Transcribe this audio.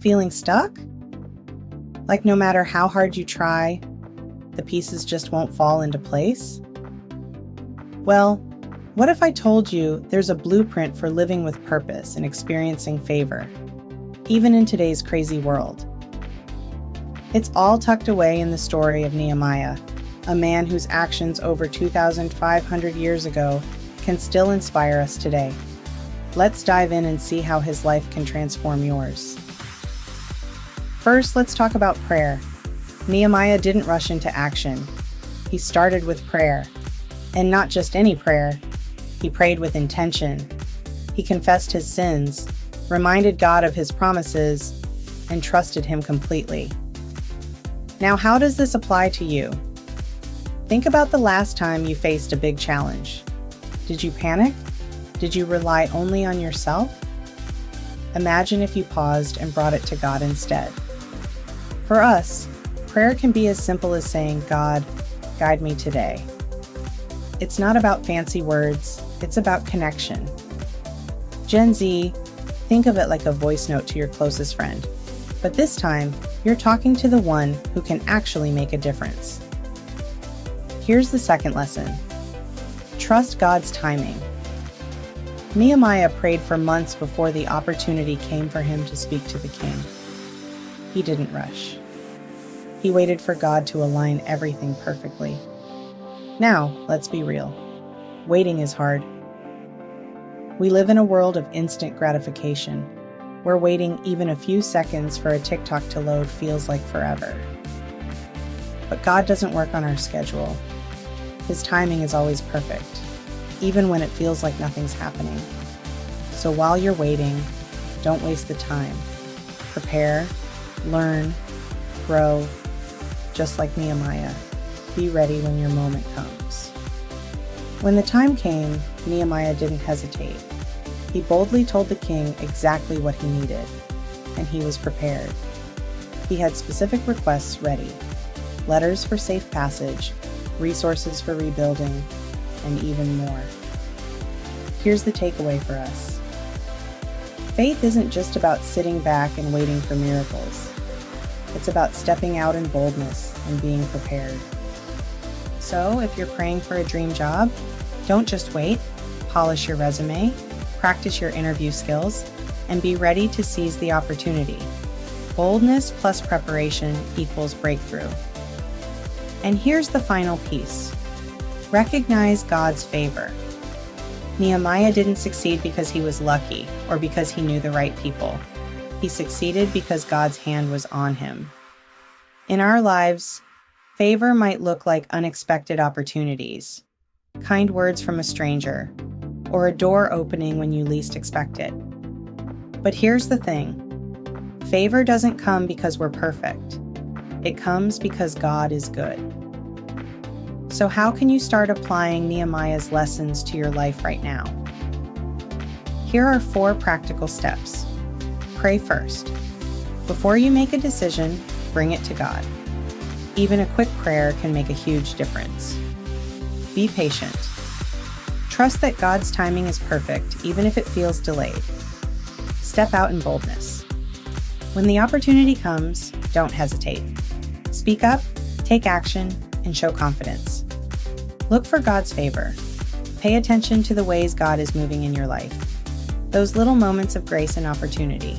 Feeling stuck? Like no matter how hard you try, the pieces just won't fall into place? Well, what if I told you there's a blueprint for living with purpose and experiencing favor, even in today's crazy world? It's all tucked away in the story of Nehemiah, a man whose actions over 2,500 years ago can still inspire us today. Let's dive in and see how his life can transform yours. First, let's talk about prayer. Nehemiah didn't rush into action. He started with prayer. And not just any prayer. He prayed with intention. He confessed his sins, reminded God of his promises, and trusted him completely. Now, how does this apply to you? Think about the last time you faced a big challenge. Did you panic? Did you rely only on yourself? Imagine if you paused and brought it to God instead. For us, prayer can be as simple as saying, "God, guide me today." It's not about fancy words, it's about connection. Gen Z, think of it like a voice note to your closest friend. But this time, you're talking to the one who can actually make a difference. Here's the second lesson. Trust God's timing. Nehemiah prayed for months before the opportunity came for him to speak to the king. He didn't rush. He waited for God to align everything perfectly. Now, let's be real. Waiting is hard. We live in a world of instant gratification, where waiting even a few seconds for a TikTok to load feels like forever. But God doesn't work on our schedule. His timing is always perfect, even when it feels like nothing's happening. So while you're waiting, don't waste the time. Prepare, learn, grow, just like Nehemiah. Be ready when your moment comes. When the time came, Nehemiah didn't hesitate. He boldly told the king exactly what he needed, and he was prepared. He had specific requests ready: letters for safe passage, resources for rebuilding, and even more. Here's the takeaway for us. Faith isn't just about sitting back and waiting for miracles. It's about stepping out in boldness and being prepared. So, if you're praying for a dream job, don't just wait. Polish your resume, practice your interview skills, and be ready to seize the opportunity. Boldness plus preparation equals breakthrough. And here's the final piece. Recognize God's favor. Nehemiah didn't succeed because he was lucky or because he knew the right people. He succeeded because God's hand was on him. In our lives, favor might look like unexpected opportunities, kind words from a stranger, or a door opening when you least expect it. But here's the thing. Favor doesn't come because we're perfect. It comes because God is good. So how can you start applying Nehemiah's lessons to your life right now? Here are 4 practical steps. Pray first. Before you make a decision, bring it to God. Even a quick prayer can make a huge difference. Be patient. Trust that God's timing is perfect, even if it feels delayed. Step out in boldness. When the opportunity comes, don't hesitate. Speak up, take action, and show confidence. Look for God's favor. Pay attention to the ways God is moving in your life. Those little moments of grace and opportunity.